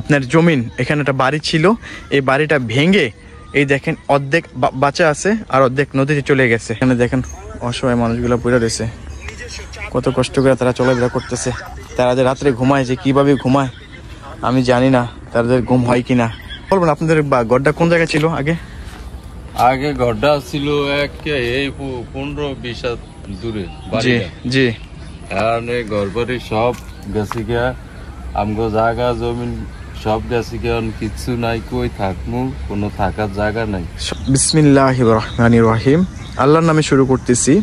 আপনার জমিন, এখানে একটা বাড়ি ছিল, এই বাড়িটা ভেঙে এই দেখেন অর্ধেক বাঁচা আছে আর অর্ধেক নদীতে চলে গেছে। এখানে দেখেন অসহায় মানুষগুলো পড়ে রয়েছে, কত কষ্ট করে তারা চলাফেরা করতেছে। তারা যে রাত্রে ঘুমায়, যে কিভাবে ঘুমায় আমি জানি না, তাদের ঘুম হয় কিনা। বলবেন আপনাদের ঘরটা কোন জায়গায় ছিল আগে? আগে ঘরটা ছিল এই 15-20 হাত দূরে। জি জি। আর ঘর বাড়ি সব গেছে গিয়া, আমগো জায়গা জমিন সব গেছে গিয়া, কিছু নাই, কই থাকমু, কোনো থাকার জায়গা নাই। বিসমিল্লাহির রহমানির রহিম, আল্লাহর নামে শুরু করতেছি।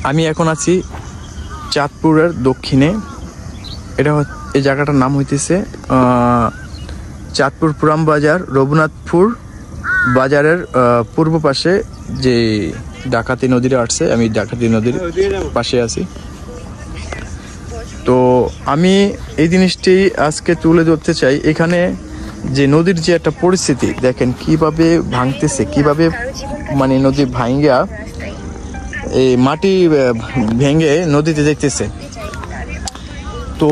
আমি এখন আছি চাঁদপুরের দক্ষিণে। এই জায়গাটার নাম হইতেছে চাঁদপুর পুরাম বাজার, রঘুনাথপুর বাজারের পূর্ব পাশে যে ডাকাতি নদীটা আসছে, আমি ডাকাতি নদীর পাশে আছি। তো আমি এই জিনিসটি আজকে তুলে ধরতে চাই। এখানে যে নদীর যে একটা পরিস্থিতি দেখেন কিভাবে ভাঙতেছে, কিভাবে মানে নদী ভাঙ্গা এই মাটি ভেঙে নদীতে দেখতেছে। তো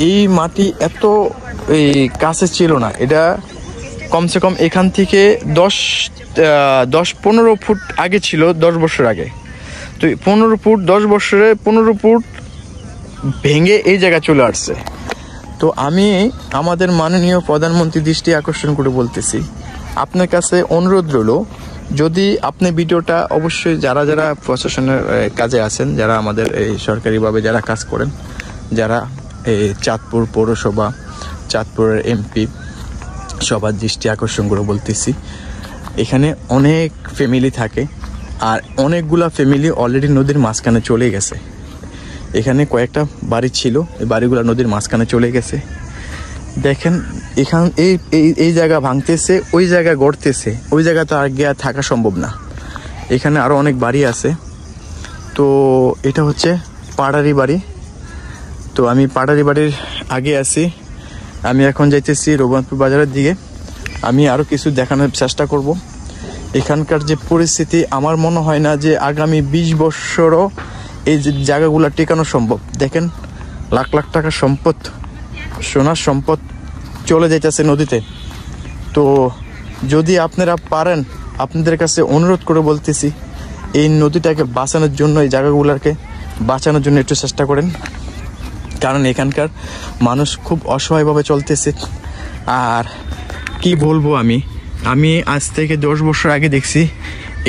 এই মাটি এত এই কাছে ছিল না, এটা কমসে কম এখান থেকে 10-15 ফুট আগে ছিল, 10 বছর আগে। তো 15 ফুট 10 বছরে 15 ফুট ভেঙে এই জায়গায় চলে আসছে। তো আমি আমাদের মাননীয় প্রধানমন্ত্রী দৃষ্টি আকর্ষণ করে বলতেছি, আপনার কাছে অনুরোধ রইল, যদি আপনি ভিডিওটা অবশ্যই যারা যারা প্রশাসনের কাজে আছেন, যারা আমাদের এই সরকারিভাবে যারা কাজ করেন, যারা এই চাঁদপুর পৌরসভা, চাঁদপুরের এমপি, সবার দৃষ্টি আকর্ষণ করে বলতেছি, এখানে অনেক ফ্যামিলি থাকে আর অনেকগুলা ফ্যামিলি অলরেডি নদীর মাঝখানে চলে গেছে। এখানে কয়েকটা বাড়ি ছিল, এই বাড়িগুলো নদীর মাঝখানে চলে গেছে। দেখেন এখান এই জায়গা ভাঙতেছে, ওই জায়গা গড়তেছে, ওই জায়গা তো আর গিয়ে থাকা সম্ভব না। এখানে আরও অনেক বাড়ি আছে। তো এটা হচ্ছে পাড়ারি বাড়ি। তো আমি পাড়ারি বাড়ির আগে আছি, আমি এখন যাইতেছি রঘুনাথপুর বাজারের দিকে। আমি আরও কিছু দেখানোর চেষ্টা করব। এখানকার যে পরিস্থিতি, আমার মনে হয় না যে আগামী 20 বছরও এই জায়গাগুলো টেকানো সম্ভব। দেখেন লাখ লাখ টাকার সম্পদ, সোনার সম্পদ চলে যাইতেছে নদীতে। তো যদি আপনারা পারেন, আপনাদের কাছে অনুরোধ করে বলতেছি, এই নদীটাকে বাঁচানোর জন্য, এই জায়গাগুলোকে বাঁচানোর জন্য একটু চেষ্টা করেন। কারণ এখানকার মানুষ খুব অসহায়ভাবে চলতেছে। আর কি বলবো, আমি আজ থেকে 10 বছর আগে দেখছি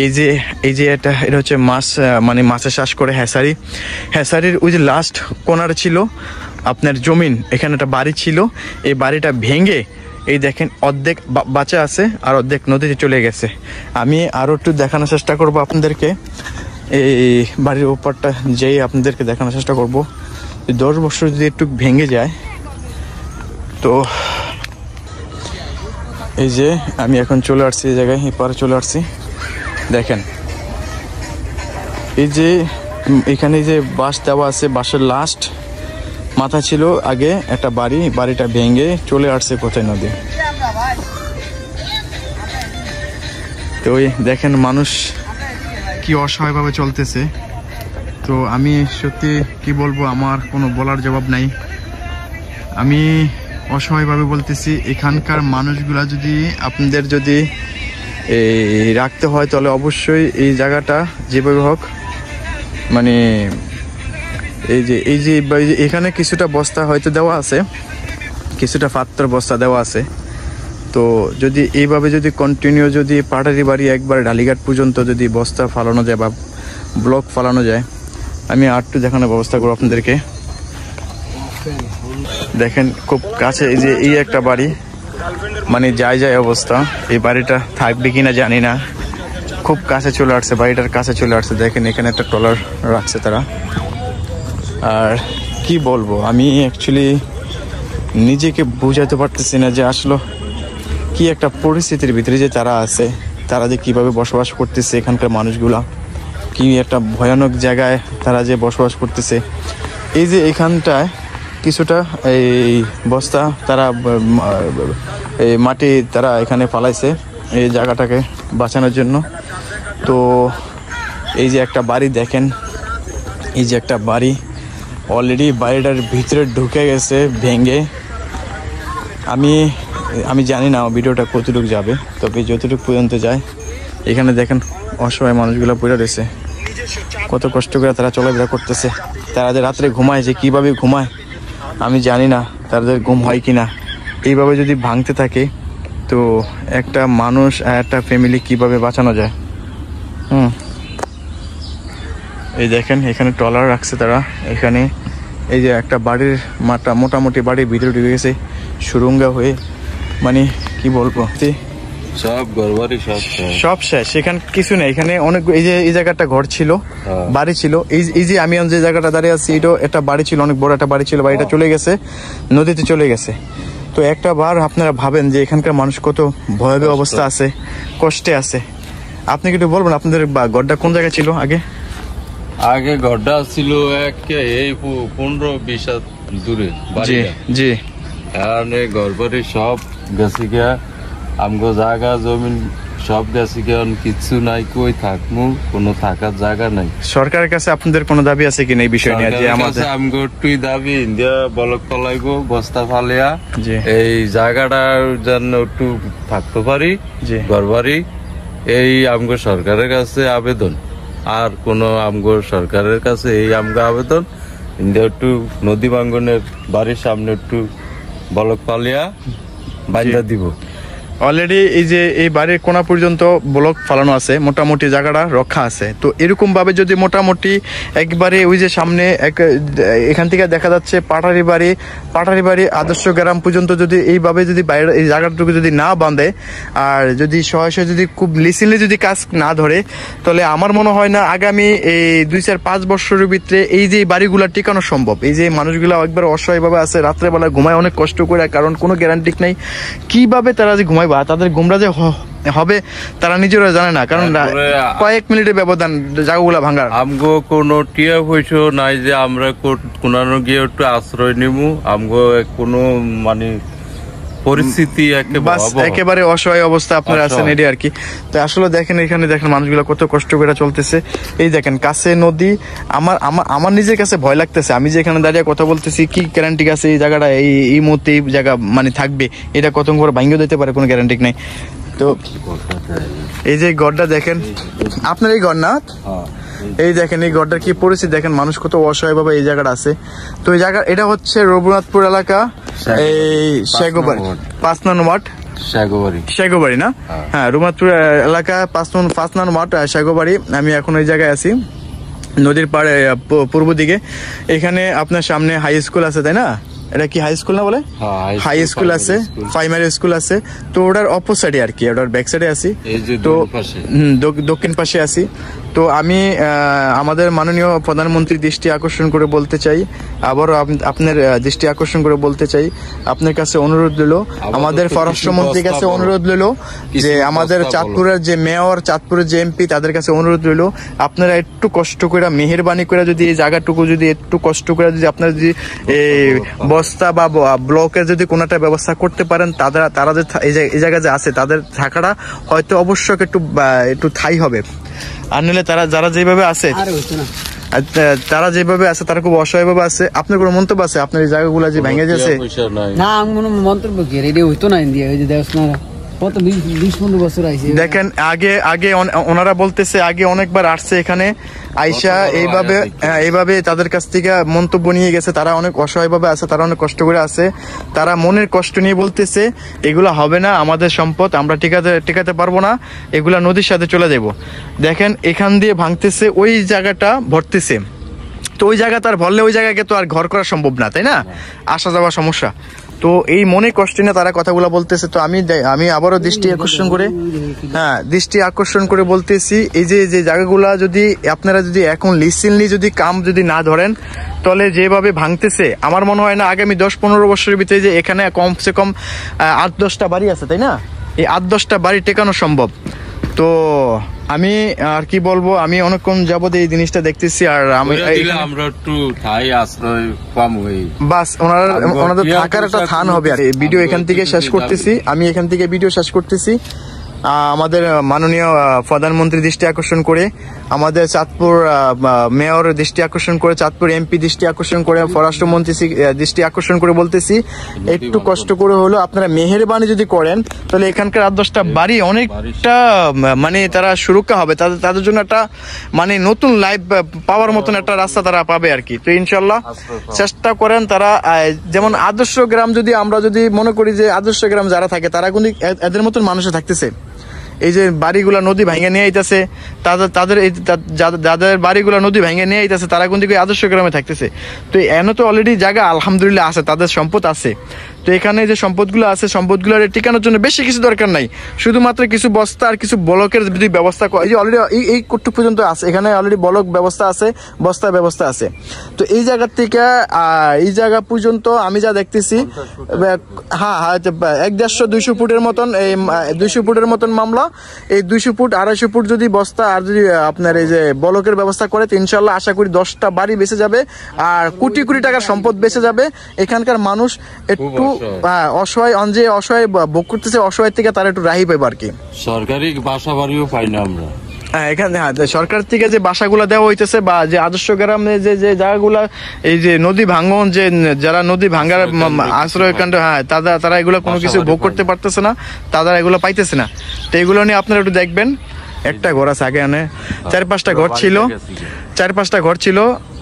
এই যে এটা হচ্ছে মাছ, মানে মাছের চাষ করে হ্যাসারির ওই যে লাস্ট কোনার ছিল আপনার জমিন, এখানে একটা বাড়ি ছিল, এই বাড়িটা ভেঙে এই দেখেন অর্ধেক বাঁচা আছে আর অর্ধেক নদীতে চলে গেছে। আমি আরও একটু দেখানোর চেষ্টা করব আপনাদেরকে, এই বাড়ির ওপরটা যেই আপনাদেরকে দেখানোর চেষ্টা করব। 10 বছর যদি একটু ভেঙে যায়, তো এই যে আমি এখন চলে আসছি এই জায়গায়, এপারে চলে আসছি। দেখেন এই যে এখানে যে বাঁশ দেওয়া আছে, বাঁশের লাস্ট মাথা ছিল আগে একটা বাড়ি, বাড়িটা ভেঙে চলে আসছে কোথায় নদী। তো ওই দেখেন মানুষ কি অসহায়ভাবে চলতেছে। তো আমি সত্যি কি বলবো, আমার কোনো বলার জবাব নাই। আমি অসহায়ভাবে বলতেছি, এখানকার মানুষগুলা যদি আপনাদের যদি রাখতে হয়, তাহলে অবশ্যই এই জায়গাটা যেভাবে হোক, মানে এই যে এখানে কিছুটা বস্তা হয়তো দেওয়া আছে, কিছুটা পাত্র বস্তা দেওয়া আছে। তো যদি এইভাবে যদি কন্টিনিউ যদি পাটারি বাড়ি একবার ঢালিঘাট পর্যন্ত যদি বস্তা ফালানো যায় বা ব্লক ফালানো যায়, আমি আরটু দেখানোর ব্যবস্থা করবো আপনাদেরকে। দেখেন খুব কাছে এই যে এই একটা বাড়ি, মানে যায় অবস্থা। এই বাড়িটা থাকবে কিনা জানি না, খুব কাছে চলে আসছে, বাড়িটার কাছে চলে আসছে। দেখেন এখানে একটা ট্রলার রাখছে তারা। আর কি বলবো, আমি অ্যাকচুয়ালি নিজেকে বোঝাতে পারতেছি না যে আসলে কি একটা পরিস্থিতির ভিতরে যে তারা আছে, তারা যে কিভাবে বসবাস করতেছে, এখানকার মানুষগুলা কি একটা ভয়ানক জায়গায় তারা যে বসবাস করতেছে। এই যে এখানটায় কিছুটা এই বস্তা তারা এই মাটি তারা এখানে ফালাইছে এই জায়গাটাকে বাঁচানোর জন্য। তো এই যে একটা বাড়ি দেখেন, এই যে একটা বাড়ি অলরেডি বাড়িটার ভিতরে ঢুকে গেছে ভেঙে। আমি জানি না ভিডিওটা কতটুকু যাবে, তবে যতটুকু পর্যন্ত যায়। এখানে দেখেন অসহায় মানুষগুলো পড়ে রয়েছে, কত কষ্ট করে তারা চলাফেরা করতেছে। তারা যে রাত্রে ঘুমায়, যে কীভাবে ঘুমায় আমি জানি না, তাদের ঘুম হয় কি না। এইভাবে যদি ভাঙতে থাকে তো একটা মানুষ আর একটা ফ্যামিলি কিভাবে বাঁচানো যায়। এই দেখেন এখানে ট্রলার রাখছে তারা। এখানে এই যে একটা বাড়ির মোটামুটি বাড়ির ভিতরে ঢুকে গেছে সুরঙ্গা হয়ে, মানে কি বলবো, সব ঘরবাড়ি সব শেষ। সেখানে কিছু নেই। এখানে অনেক এই জায়গাটা ঘর ছিল, বাড়ি ছিল। এই যে আমি যে জায়গাটা দাঁড়িয়ে আছি, এটা একটা বাড়ি ছিল, অনেক বড় একটা বাড়ি ছিল। বাড়িটা চলে গেছে, নদীতে চলে গেছে। তো একটা বার আপনারা ভাবেন যে এখানকার মানুষ কত ভয়াবহ অবস্থা আছে, কষ্টে আছে। আপনি কি একটু বলবেন আপনাদের ঘরটা কোন জায়গায় ছিল আগে? আগে ঘরটা ছিল এই 15-20 হাত দূরে। জি। এখানে ঘরবাড়ি সব গেছে গিয়া, আমগো জায়গা জমিন সব গেছে গিয়া, কিচ্ছু নাই, কই থাকমু, কোনো থাকার জায়গা নাই। সরকারের কাছে আপনাদের কোনো দাবি আছে কিনা এই বিষয় নিয়ে? যে আমাদের আমগো একটু দাবি, ইন্ডিয়া বলক ফলাইবো বস্তা ফালিয়া, এই জায়গাটা যেন একটু থাকতে পারি, ঘরবাড়ি। এই আমগো সরকারের কাছে আবেদন, আর কোন আমগো সরকারের কাছে এই আমগো আবেদন, ইন্ডিয়া একটু নদী ভাঙ্গনের বাড়ির সামনে একটু বলক পালিয়া বাইন্দা দিব। অলরেডি এই বাড়ির কোনা পর্যন্ত ব্লক ফালানো আছে, মোটামুটি জায়গাটা রক্ষা আছে। তো এরকম ভাবে যদি মোটামুটি একবারে ওই যে সামনে এখান থেকে দেখা যাচ্ছে পাটারি বাড়ি আদর্শ গ্রাম পর্যন্ত যদি এইভাবে যদি বাইরে এই জায়গাটুকু যদি না বাঁধে, আর যদি সরাসরি যদি খুব লিসেনলি যদি কাজ না ধরে, তাহলে আমার মনে হয় না আগামী এই 2-4-5 বছরের ভিতরে এই যে বাড়িগুলা টিকানো সম্ভব। এই যে মানুষগুলা একবার অসহায়ভাবে আছে, রাত্রেবেলা ঘুমায় অনেক কষ্ট করে, কারণ কোনো গ্যারান্টি নেই কিভাবে তারা যে ঘুমায়, তাদের ঘুমরা যে হবে তারা নিজেরা জানে না, কারণ কয়েক মিনিটের ব্যবধান জায়গাগুলা ভাঙার। আমগো কোনো টিয়া পয়সা নাই যে আমরা কোনানো গিয়ে একটু আশ্রয় নিবো। আমগো কোনো মানে পরিস্থিতি একেবারে অসহায় অবস্থা আপনারা আছেন, এটি আর কি। তো আসলে দেখেন এখানে দেখেন মানুষগুলো কত কষ্ট করে চলতেছে। এই দেখেন কাছে নদী। আমার নিজের কাছে ভয় লাগতেছে। আমি যে এখানে দাঁড়িয়ে কথা বলতেছি, কি গ্যারান্টি আছে এই জায়গাটা এই মুহূর্তে এই জায়গা মানে থাকবে, এটা কত করে ভাঙিয়ে দিতে পারে, কোনো গ্যারান্টি নেই। তো এই যে ঘরটা দেখেন, আপনার এই ঘর না, এই দেখেন এই ঘরটার কি পরিস্থিতি দেখেন, মানুষ কত অসহায় ভাবে এই জায়গাটা আছে। তো এই জায়গা এটা হচ্ছে রঘুনাথপুর এলাকা, এই শেগোবাড়ি 5 নং ওয়ার্ড, শেগোবাড়ি না? হ্যাঁ, রঘুনাথপুর এলাকা 5 নং ওয়ার্ড শেগোবাড়ি। আমি এখন ওই জায়গায় আছি, নদীর পাড়ে পূর্ব দিকে। এখানে আপনার সামনে হাই স্কুল আছে, তাই না? এটা কি হাই স্কুল না বলে? হাই স্কুল আছে, প্রাইমারি স্কুল আছে। তো ওটার অপোসাইডে আর কি, ওটার ব্যাক সাইডে আছি। তো দক্ষিণ পাশে আছি। তো আমি আমাদের মাননীয় প্রধানমন্ত্রীর দৃষ্টি আকর্ষণ করে বলতে চাই, আবারও আপনার দৃষ্টি আকর্ষণ করে বলতে চাই, আপনার কাছে অনুরোধ রইল, আমাদের পররাষ্ট্রমন্ত্রীর কাছে অনুরোধ রইল, যে আমাদের চাঁদপুরের যে মেয়র, চাঁদপুরের যে এমপি, তাদের কাছে অনুরোধ রইল, আপনারা একটু কষ্ট করে মেহেরবানি করে যদি এই জায়গাটুকু যদি একটু কষ্ট করে যদি আপনারা যদি বস্তা বা ব্লকের যদি কোনো একটা ব্যবস্থা করতে পারেন, তারা যে এই জায়গায় যে আছে তাদের থাকাটা হয়তো অবশ্যই একটু ঠাই হবে। আর নিলে যারা যেভাবে আছে তারা খুব অসহায় ভাবে আছে। আপনার কোনো মন্তব্য আছে আপনার এই জায়গাগুলো যে ভেঙে যাচ্ছে? না, আমি কোনো মন্তব্য কি রেডি হইতো না ইন্ডিয়া, ওই যে দেখছ না কত 20-15 বছর আইছে। দেখেন আগে ওনারা বলতেছে আগে অনেকবার আসছে এখানে আইসা এইভাবে তাদের কাছ থেকে মন্তব্য নিয়ে গেছে, তারা অনেক অসহায় ভাবে আছে, তারা অনেক কষ্ট করে আছে, তারা মনের কষ্ট নিয়ে বলতেছে এগুলা হবে না, আমাদের সম্পদ, আমরা টিকাতে পারবো না, এগুলা নদীর সাথে চলে যাব। দেখেন এখান দিয়ে ভাঙতেছে, ওই জায়গাটা ভরতেছে। তো ওই জায়গা তার ভরলে ওই জায়গাকে তো আর ঘর করা সম্ভব না, তাই না? আসা যাওয়া সমস্যা। তো এই মনে কষ্ট নিয়ে তারা কথাগুলো বলতেছে। তো আমি আবারও দৃষ্টি আকর্ষণ করে বলতেছি, এই যে জায়গাগুলা যদি আপনারা যদি এখন লিসেনলি যদি কাম যদি না ধরেন, তাহলে যেভাবে ভাঙতেছে আমার মনে হয় না আগামী 10-15 বছরের ভিতরে যে এখানে কমসে কম 8-10টা বাড়ি আছে, তাই না? এই 8-10টা বাড়ি টেকানো সম্ভব। তো আমি আর কি বলবো, আমি অনেকক্ষণ যাবত এই জিনিসটা দেখতেছি। আর আমরা একটু ঠাই আশ্রয় পাম হই, বাস ওনাদের থাকার একটা স্থান হবে। আর ভিডিও এখান থেকে শেষ করতেছি, আমি এখান থেকে ভিডিও শেষ করতেছি। আমাদের মাননীয় প্রধানমন্ত্রী দৃষ্টি আকর্ষণ করে, আমাদের চাঁদপুর মেয়র দৃষ্টি আকর্ষণ করে, চাঁদপুর এমপি দৃষ্টি আকর্ষণ করে, স্বরাষ্ট্রমন্ত্রী দৃষ্টি আকর্ষণ করে বলতেছি, একটু কষ্ট করে হলো আপনারা মেহেরবানি যদি করেন তাহলে এখানকার 8-10টা বাড়ি অনেকটা মানে তারা সুরক্ষা হবে, তাদের জন্য একটা মানে নতুন লাইফ পাওয়ার মতন একটা রাস্তা তারা পাবে আর কি। তো ইনশাল্লাহ চেষ্টা করেন তারা, যেমন আদর্শ গ্রাম যদি আমরা যদি মনে করি যে আদর্শ গ্রাম যারা থাকে তারা কিন্তু এদের মতন মানুষে থাকতেছে। এই যে বাড়িগুলা নদী ভাঙে নিয়ে আইতেছে, তাদের যাদের বাড়িগুলা নদী ভাঙে নিয়ে আইতেছে তারা কিন্তু আদর্শ গ্রামে থাকতেছে। তো এনে তো অলরেডি জায়গা আলহামদুলিল্লাহ আছে, তাদের সম্পদ আছে। তো এখানে যে সম্পদগুলো আছে সম্পদগুলো টিকানোর জন্য বেশি কিছু দরকার নাই, শুধুমাত্র কিছু বস্তা আর কিছু ব্লকের যদি ব্যবস্থা এই যে অলরেডি এই কোট্টু পর্যন্ত আছে, এখানে অলরেডি ব্লক ব্যবস্থা আছে, বস্তার ব্যবস্থা আছে। তো এই জায়গার থেকে এই জায়গা পর্যন্ত আমি যা দেখতেছি, হ্যাঁ 150-200 ফুটের মতন, এই 200 ফুটের মতন মামলা, এই 200 ফুট 250 ফুট যদি বস্তা আর যদি আপনার এই যে ব্লকের ব্যবস্থা করে, তো ইনশাল্লাহ আশা করি 10টা বাড়ি বেঁচে যাবে আর কোটি কোটি টাকার সম্পদ বেঁচে যাবে। এখানকার মানুষ একটু অসহায়, যে অসহায় ভোগ করতেছে, অসহায় থেকে তারা একটু রাহি পাবে আর কি। সরকারি বাসা বাড়িও পাই না আমরা এখানে, সরকার থেকে যে বাসাগুলা দেওয়া হইতেছে বা যে আদর্শ গ্রামে যে জায়গাগুলা, এই যে নদী ভাঙন, যে যারা নদী ভাঙার আশ্রয় কেন্দ্র, হ্যাঁ তারা এগুলো কোনো কিছু ভোগ করতে পারতেছে না, তারা এগুলো পাইতেছে না। তো এগুলো নিয়ে আপনারা একটু দেখবেন। একটা ঘর আছে, আগে এনে 4-5টা ঘর ছিল, 4-5টা ঘর ছিল,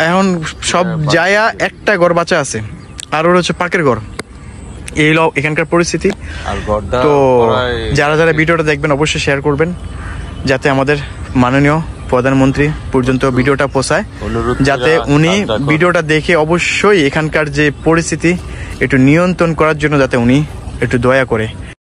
এখন সব জায়গা একটা ঘর বাঁচা আছে, আর ওর হচ্ছে পাকের ঘর। এই হলো এখানকার পরিস্থিতি। তো যারা যারা ভিডিওটা দেখবেন অবশ্যই শেয়ার করবেন, যাতে আমাদের মাননীয় প্রধানমন্ত্রী পর্যন্ত ভিডিওটা পৌঁছায়, যাতে উনি ভিডিওটা দেখে অবশ্যই এখানকার যে পরিস্থিতি একটু নিয়ন্ত্রণ করার জন্য যাতে উনি একটু দয়া করে